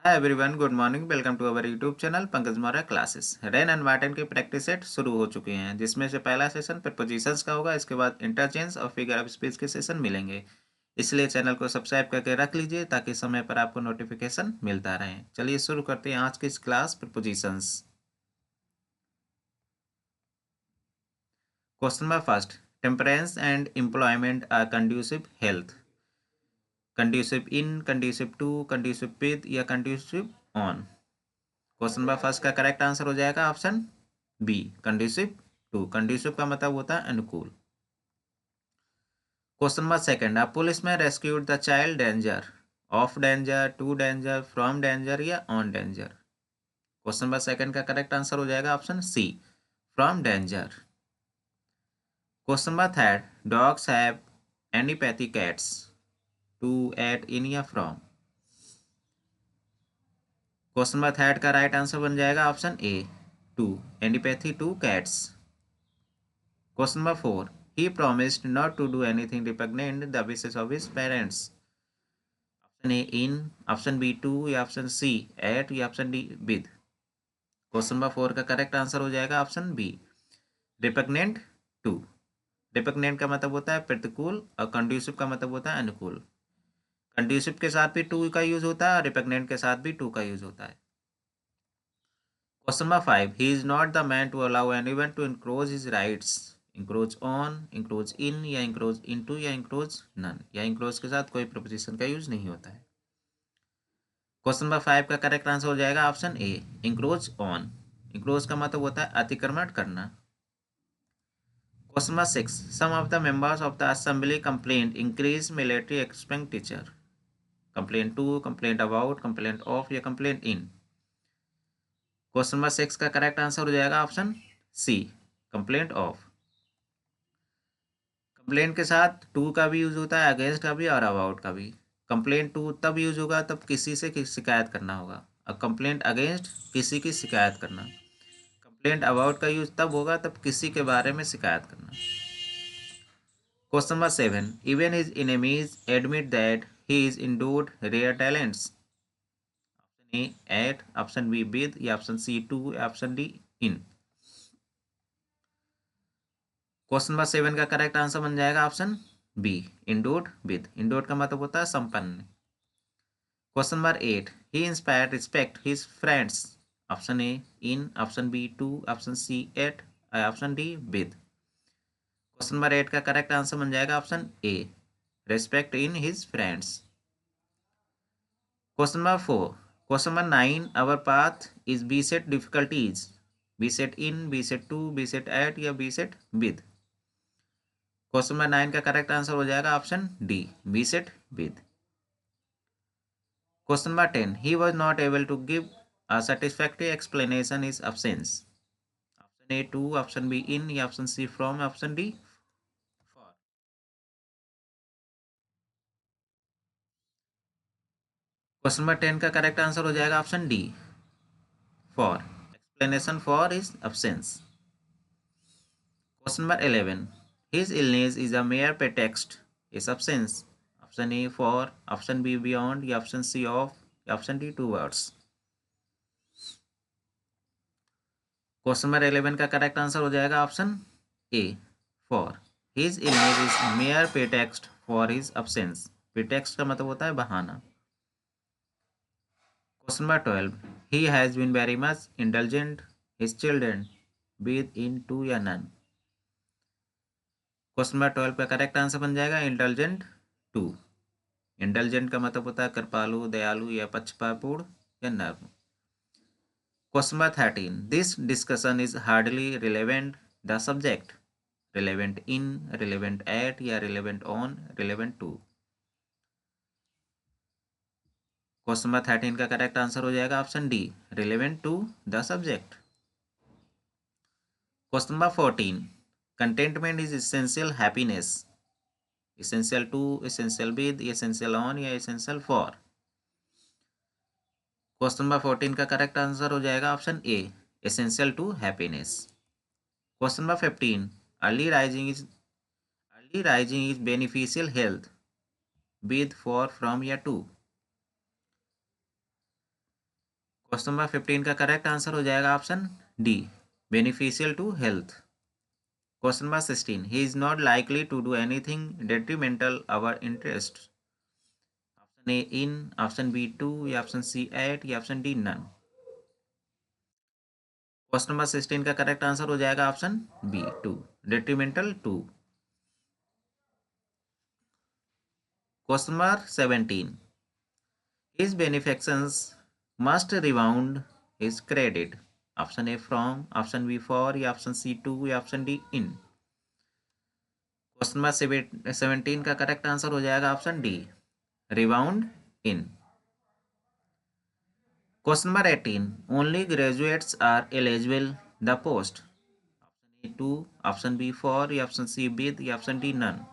Hi everyone, good morning. Welcome to our YouTube channel Pankaj Maurya classes. Wren and Martin की practice set शुरू हो चुके हैं, जिसमें से पहला सेशन प्रीपोजिशंस का होगा। इसके बाद इंटरचेंज और फिगर ऑफ स्पीच के सेशन मिलेंगे। इसलिए चैनल को सब्सक्राइब करके रख लीजिए ताकि समय पर आपको नोटिफिकेशन मिलता रहे। चलिए शुरू करते हैं आज की इस class prepositions. Question number first, temperance and employment are conducive health. Conducive in, conducive to, conducive with या conducive on. Question number first का करेक्ट आंसर हो जाएगा option B, conducive to. Conducive का मतलब होता है अनुकूल। Question number second, a policeman rescued the child danger, of danger, to danger, from danger या on danger. Question number second का करेक्ट आंसर हो जाएगा option C, from danger. Question number third, dogs have antipathy cats, to, at, in या from. Question number third का right answer बन जाएगा option A, to, antipathy to cats. Question number 4. He promised not to do anything repugnant the wishes of his parents. Option A in, option B to या option C at या option D with. Question number 4 का correct answer हो जाएगा option B, repugnant to. Repugnant का मतलब होता है प्रतिकूल और कंड्यूसिव का मतलब होता है अनुकूल। कंड्यूसिव के साथ भी टू का यूज होता है और रिपग्नेंट के साथ भी टू का यूज होता है। Question number 5. He is not the man to allow anyone to encroach his rights. Encroach on, encroach in या encroach into या encroach none। या encroach के साथ कोई प्रपोजिशन का यूज नहीं होता है। क्वेश्चन नंबर 5 का करेक्ट आंसर हो जाएगा option A, encroach on। encroach का मतलब होता है अतिक्रमण करना। Question number 6. Some of the members of the assembly complained increased military expenditure. Complaint to, complaint about, complaint of या complaint in। क्वेश्चन नंबर 6 का करेक्ट आंसर हो जाएगा option C, complaint of. Complaint के साथ टू का भी use होता है, अगेंस्ट का भी और अबाउट का भी। कंप्लेंट टू तब यूज होगा तब किसी से शिकायत करना होगा, और कंप्लेंट अगेंस्ट किसी की शिकायत करना। कंप्लेंट अबाउट का यूज तब होगा तब किसी के बारे में शिकायत करना। Question number 7. Even his enemies admit that he is endowed rare talents. Option A at, option B with या ऑप्शन सी टू या option D in. Question number 7 का करेक्ट आंसर बन जाएगा option B, endowed with. Endowed का मतलब होता है संपन्न। Question number 8. He inspired respect his friends. Option A in, option B to, option C at, option D with. Question number 8 का correct answer बन जाएगा option A, respect in his friends. Question number 4. Question number 9. Our path is beset difficulties, beset in, beset to, beset at या beset with. Question number 9 का correct answer हो जाएगा option D, beset with. Question number 10. He was not able to give a satisfactory explanation his absence. Option A to, option be in या option C from, option D for. Question number 10 का correct answer हो जाएगा option D, for. Explanation for is absence. Question number 11. His illness is a mere pretext is absence. Option A for, option B beyond या option C of या option D towards. Question number 11 का correct answer हो जाएगा option A, for. His illness is mere pretext for his absence. Pretext का मतलब होता है बहाना। Question number 12. He has been very much intelligent his children, with, in, to या none. Question number 12 का करेक्ट आंसर बन जाएगा इंटेलिजेंट टू। इंटेलिजेंट का मतलब होता है कृपालु, दयालु या पक्षपातपूर्ण या नर्म। Question number 13. This discussion is hardly relevant the subject, relevant in, relevant at या relevant on, relevant to. Question number 13 का करेक्ट आंसर हो जाएगा option D, relevant to the subject. Question number 14. Contentment is essential happiness, essential to, essential with, essential on या essential for. Question number 14 का correct answer हो जाएगा option A, essential to happiness. Question number 15. Early rising is, early rising is beneficial health, with, for, from या to. Question number 15 का correct answer हो जाएगा option D, beneficial to health. Question number 16, he is not likely to do anything detrimental our interest. Option A in, option B 2 या option C 8 या option D none. Question number 16 का correct answer हो जाएगा option B 2, detrimental 2। Question number 17, his benefactions must rebound his credit। Option A from, option B for या option C 2 या option D in. Question number 17 का correct answer हो जाएगा option D, rebound in. Question number 18, only graduates are eligible the post. Option A 2, option B 4 या option C with या option D none.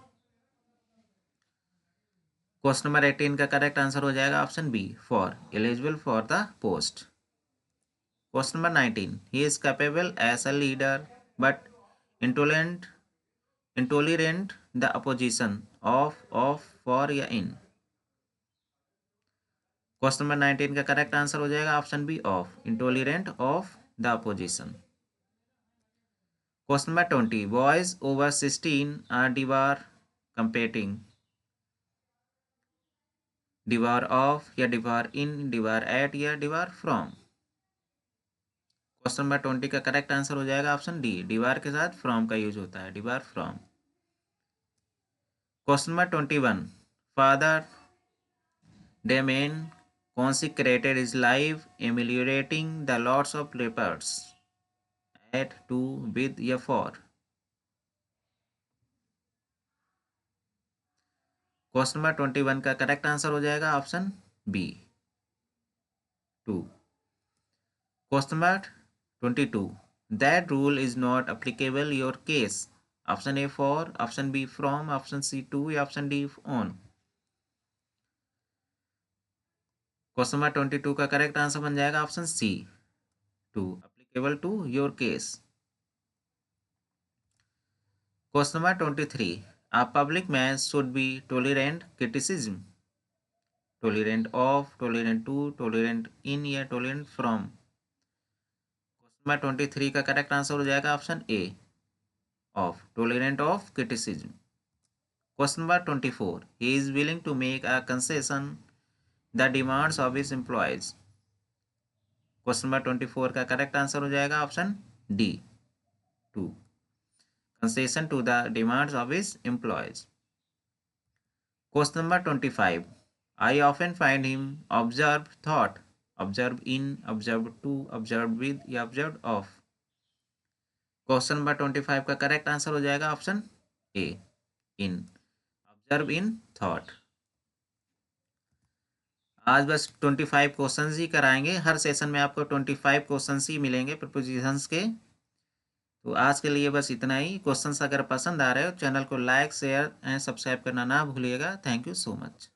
Question number 18 का correct answer हो जाएगा option B, for, eligible for the post. Question number 19, he is capable as a leader but intolerant the opposition of for या in. Question number 19 का correct answer हो जाएगा option B, of, intolerant of the opposition. Question number 20, boys over 16 are debar competing. Debar of या debar इन, डिवार eight या डिवार from. Question number 20 का correct answer हो जाएगा option D, डिवार के साथ फ्रॉम का यूज होता है, debar from. Question number 21, father Damien consecrated his life ameliorating the lots of lepers at to with या for। क्वेश्चन नंबर 21 का करेक्ट आंसर हो जाएगा option B 2। Question number 22, that rule is not applicable your case. Option A for, option B from, option C 2 या option D on. Question number 22 का correct answer बन जाएगा option C 2, applicable to your case. Question number 23, a public man should be tolerant criticism। tolerant of, tolerant to, tolerant in या tolerant from। Question number 23 का correct answer हो जाएगा option A, of, tolerant of criticism। Question number 24, he is willing to make a concession the demands of his employees। Question number 24 का correct answer हो जाएगा option D 2, concession to the demands of his employees। Question number 25, I often find him observed thought। observed in, observed to, observed with या observed of। Question number 25 का correct answer हो जाएगा option A, in, observe in thought. आज बस 25 questions ही कराएंगे, हर session में आपको 25 questions ही मिलेंगे प्रपोजिशंस के। तो आज के लिए बस इतना ही। क्वेश्चंस अगर पसंद आ रहे हो चैनल को लाइक, शेयर एंड सब्सक्राइब करना ना भूलिएगा। Thank you so much.